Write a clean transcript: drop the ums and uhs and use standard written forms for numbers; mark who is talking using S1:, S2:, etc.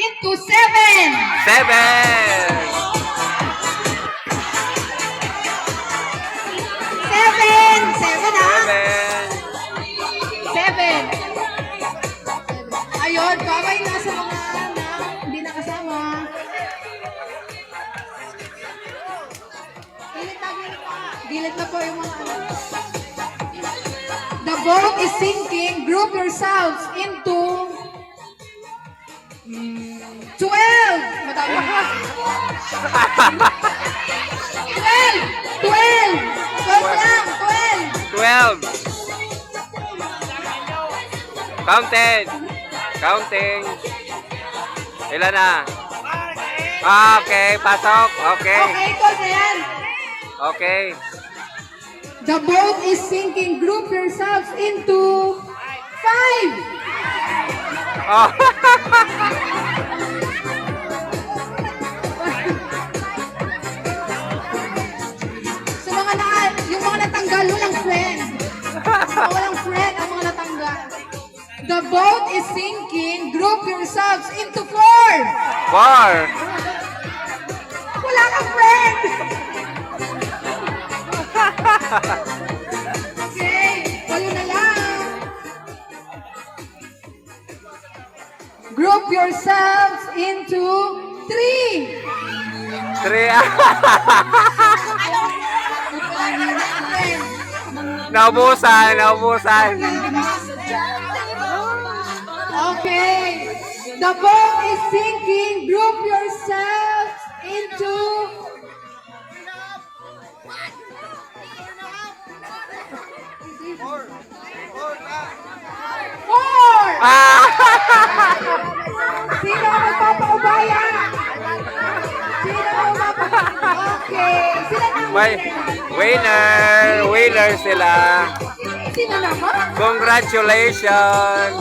S1: into 7.
S2: 7.
S1: 7. 7 ha?
S2: 7.
S1: 7. Ayun, babay na sa mga na hindi nakasama. Gilid na po yung mga ano. The boat is sinking. Group yourselves into 12. Madami. 12. 12. 12 lang. 12.
S2: 12. Counted. Counting. Ilan na? Okay, pasok. Okay.
S1: Okay, ito na yan.
S2: Okay.
S1: The boat is sinking. Group yourselves into 5.
S2: Oh.
S1: Sa mga yung mga natanggal, walang friend. Walang friend ang mga natanggal. The boat is sinking. Group yourselves into 4.
S2: 4.
S1: Wala kang friend. Okay, walo na lang. Group yourselves into 3.
S2: 3. Naubusan, naubusan.
S1: Okay. The boat is sinking. Group yourselves into 4.
S2: Ah!
S1: Sino ang magpapaubaya? Sino ang Okay. Sila na ang
S2: May winner. Winner sila.
S1: Sino naman?
S2: Congratulations.